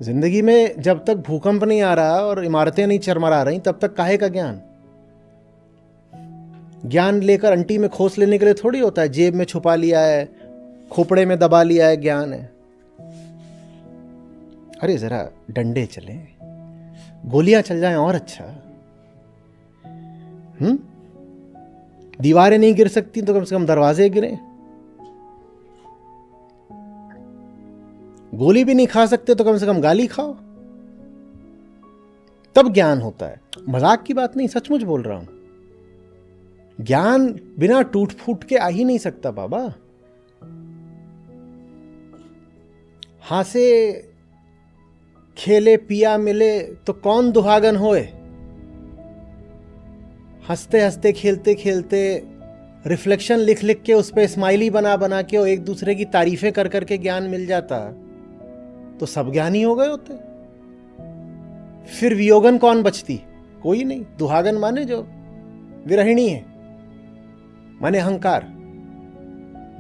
जिंदगी में जब तक भूकंप नहीं आ रहा और इमारतें नहीं चरमरा रही तब तक काहे का ज्ञान? ज्ञान लेकर अंटी में खोस लेने के लिए थोड़ी होता है, जेब में छुपा लिया है, खोपड़े में दबा लिया है, ज्ञान है। अरे जरा डंडे चले, गोलियां चल जाएं और अच्छा। दीवारें नहीं गिर सकती तो कम से कम दरवाजे गिरे। गोली भी नहीं खा सकते तो कम से कम गाली खाओ, तब ज्ञान होता है। मजाक की बात नहीं, सचमुच बोल रहा हूं। ज्ञान बिना टूट फूट के आ ही नहीं सकता बाबा। हासे खेले पिया मिले तो कौन दुहागन होए। हंसते हंसते खेलते खेलते रिफ्लेक्शन लिख लिख के उस पर स्माइली बना बना के और एक दूसरे की तारीफें कर करके ज्ञान मिल जाता तो सब ज्ञानी हो गए होते। फिर वियोगन कौन बचती? कोई नहीं। दुहागन माने जो विरहिणी है, माने अहंकार,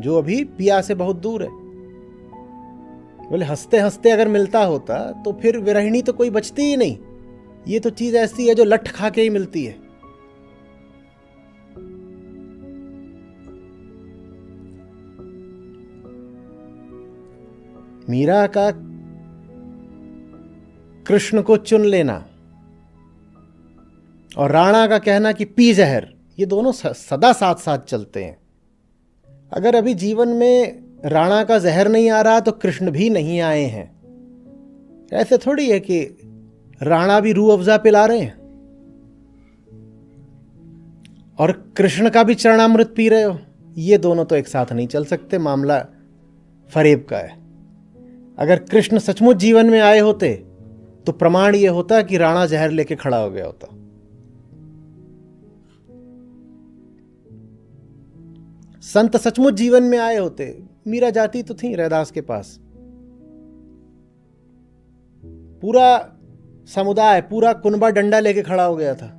जो अभी पिया से बहुत दूर है। बोले हंसते हंसते अगर मिलता होता तो फिर विरहिणी तो कोई बचती ही नहीं। ये तो चीज ऐसी है जो लठ खा के ही मिलती है। मीरा का कृष्ण को चुन लेना और राणा का कहना कि पी जहर, ये दोनों सदा साथ साथ चलते हैं। अगर अभी जीवन में राणा का जहर नहीं आ रहा तो कृष्ण भी नहीं आए हैं। ऐसे थोड़ी है कि राणा भी रूह अफ़ज़ा पिला रहे हैं और कृष्ण का भी चरणामृत पी रहे हो। ये दोनों तो एक साथ नहीं चल सकते। मामला फरेब का है। अगर कृष्ण सचमुच जीवन में आए होते तो प्रमाण यह होता कि राणा जहर लेके खड़ा हो गया होता। संत सचमुच जीवन में आए होते, मीरा जाती तो थी रैदास के पास। पूरा समुदाय, पूरा कुनबा डंडा लेके खड़ा हो गया था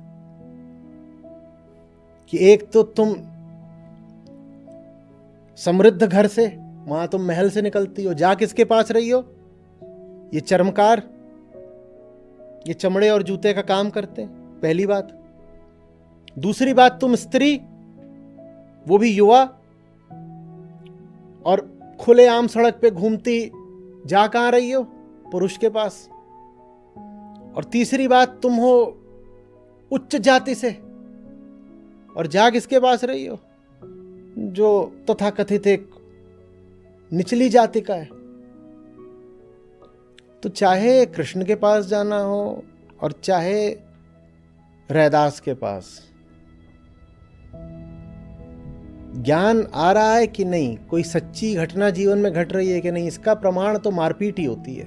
कि एक तो तुम समृद्ध घर से, वहां तुम महल से निकलती हो, जा किसके पास रही हो? ये चर्मकार, ये चमड़े और जूते का काम करते हैं, पहली बात। दूसरी बात, तुम स्त्री, वो भी युवा, और खुलेआम सड़क पे घूमती, जा कहां रही हो? पुरुष के पास। और तीसरी बात, तुम हो उच्च जाति से और जा किसके पास रही हो? जो तथाकथित एक निचली जाति का है। तो चाहे कृष्ण के पास जाना हो और चाहे रैदास के पास, ज्ञान आ रहा है कि नहीं, कोई सच्ची घटना जीवन में घट रही है कि नहीं, इसका प्रमाण तो मारपीट ही होती है।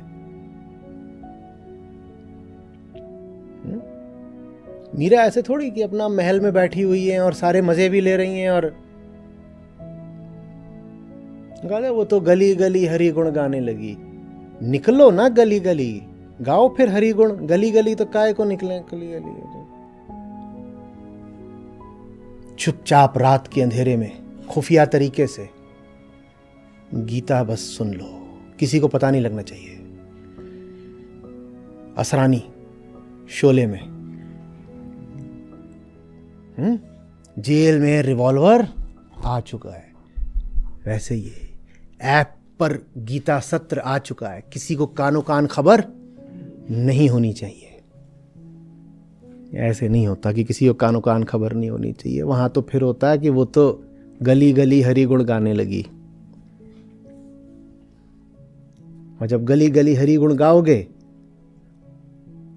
मीरा ऐसे थोड़ी कि अपना महल में बैठी हुई है और सारे मजे भी ले रही हैं और वो तो गली गली हरि गुण गाने लगी। निकलो ना गली गली, गाओ फिर हरि गुण। गली गली तो काहे को निकले? गली गली चुपचाप रात के अंधेरे में खुफिया तरीके से गीता बस सुन लो, किसी को पता नहीं लगना चाहिए। असरानी शोले में जेल में रिवॉल्वर आ चुका है, वैसे ये ऐप पर गीता सत्र आ चुका है। किसी को कानो कान खबर नहीं होनी चाहिए। ऐसे नहीं होता कि किसी को कानो कान खबर नहीं होनी चाहिए। वहां तो फिर होता है कि वो तो गली गली हरि गुण गाने लगी। और जब गली गली हरि गुण गाओगे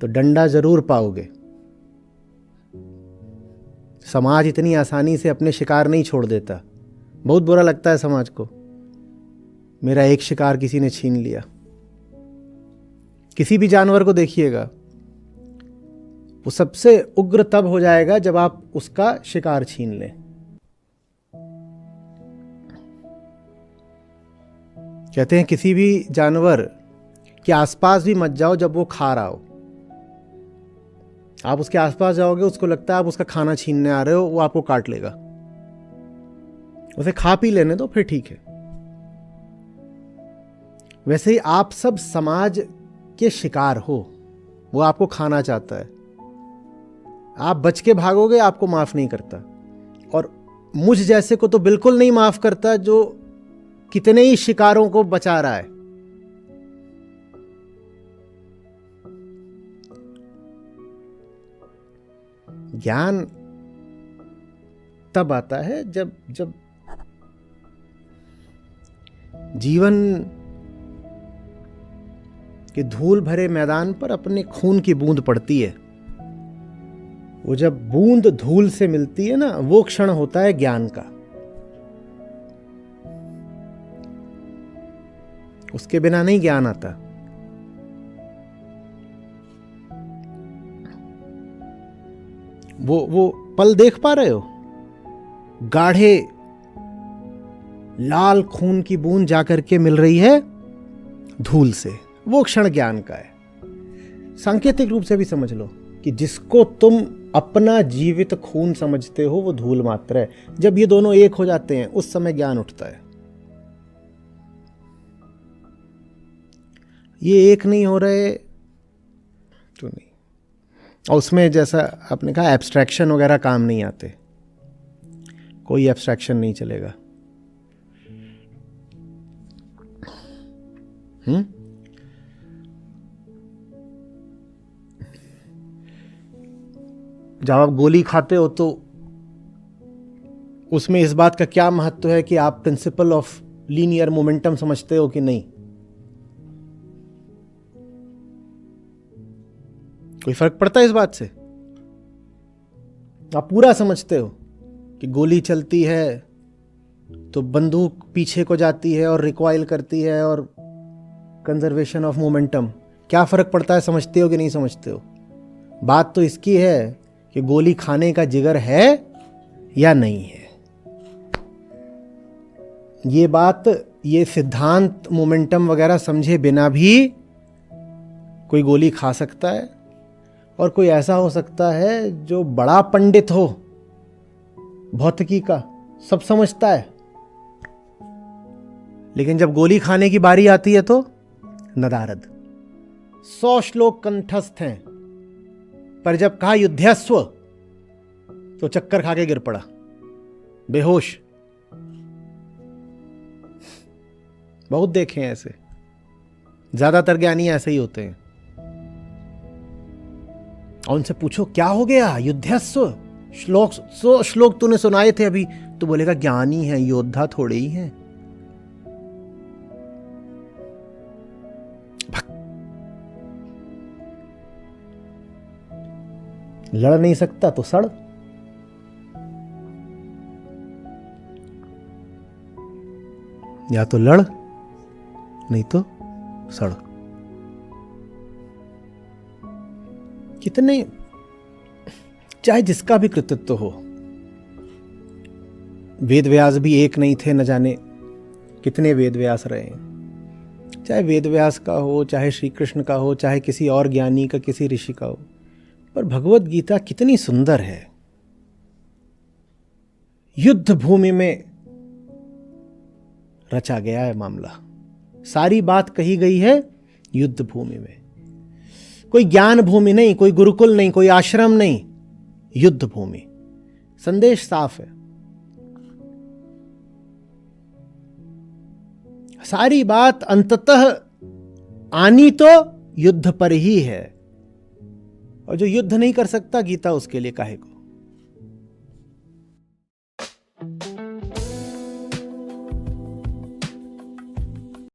तो डंडा जरूर पाओगे। समाज इतनी आसानी से अपने शिकार नहीं छोड़ देता। बहुत बुरा लगता है समाज को। मेरा एक शिकार किसी ने छीन लिया। किसी भी जानवर को देखिएगा, वो सबसे उग्र तब हो जाएगा जब आप उसका शिकार छीन लें। कहते हैं किसी भी जानवर के आसपास भी मत जाओ जब वो खा रहा हो। आप उसके आसपास जाओगे, उसको लगता है आप उसका खाना छीनने आ रहे हो, वो आपको काट लेगा। उसे खा पी लेने दो, फिर ठीक है। वैसे ही आप सब समाज के शिकार हो, वो आपको खाना चाहता है। आप बच के भागोगे, आपको माफ नहीं करता, और मुझ जैसे को तो बिल्कुल नहीं माफ करता जो कितने ही शिकारों को बचा रहा है। ज्ञान तब आता है जब जीवन के धूल भरे मैदान पर अपने खून की बूंद पड़ती है। वो जब बूंद धूल से मिलती है ना, वो क्षण होता है ज्ञान का। उसके बिना नहीं ज्ञान आता। वो पल देख पा रहे हो, गाढ़े लाल खून की बूंद जाकर के मिल रही है धूल से, वो क्षण ज्ञान का है। सांकेतिक रूप से भी समझ लो कि जिसको तुम अपना जीवित खून समझते हो वो धूल मात्र है। जब ये दोनों एक हो जाते हैं उस समय ज्ञान उठता है। ये एक नहीं हो रहे तो नहीं। और उसमें जैसा आपने कहा एब्स्ट्रैक्शन वगैरह काम नहीं आते, कोई एब्स्ट्रैक्शन नहीं चलेगा। जब आप गोली खाते हो तो उसमें इस बात का क्या महत्व है कि आप प्रिंसिपल ऑफ लीनियर मोमेंटम समझते हो कि नहीं? कोई फर्क पड़ता है इस बात से? आप पूरा समझते हो कि गोली चलती है तो बंदूक पीछे को जाती है और रिकॉइल करती है और कंजर्वेशन ऑफ मोमेंटम। क्या फर्क पड़ता है, समझते हो कि नहीं समझते हो? बात तो इसकी है कि गोली खाने का जिगर है या नहीं है। ये बात, ये सिद्धांत मोमेंटम वगैरह समझे बिना भी कोई गोली खा सकता है, और कोई ऐसा हो सकता है जो बड़ा पंडित हो भौतिकी का, सब समझता है, लेकिन जब गोली खाने की बारी आती है तो नदारद। 100 श्लोक कंठस्थ हैं, पर जब कहा युद्धस्व तो चक्कर खा के गिर पड़ा, बेहोश। बहुत देखे हैं ऐसे, ज्यादातर ज्ञानी ऐसे ही होते हैं। और उनसे पूछो क्या हो गया, युद्धस्व श्लोक 100 श्लोक तूने सुनाए थे अभी, तो बोलेगा ज्ञानी है, योद्धा थोड़े ही हैं। लड़ नहीं सकता तो सड़। या तो लड़ नहीं तो सड़। कितने, चाहे जिसका भी कृतित्व हो, वेद व्यास भी एक नहीं थे, न जाने कितने वेद व्यास रहे हैं। चाहे वेद व्यास का हो, चाहे श्री कृष्ण का हो, चाहे किसी और ज्ञानी का, किसी ऋषि का हो, पर भगवत गीता कितनी सुंदर है। युद्ध भूमि में रचा गया है मामला, सारी बात कही गई है युद्ध भूमि में। कोई ज्ञान भूमि नहीं, कोई गुरुकुल नहीं, कोई आश्रम नहीं, युद्ध भूमि। संदेश साफ है। सारी बात अंततः आनी तो युद्ध पर ही है, और जो युद्ध नहीं कर सकता, गीता उसके लिए काहे को।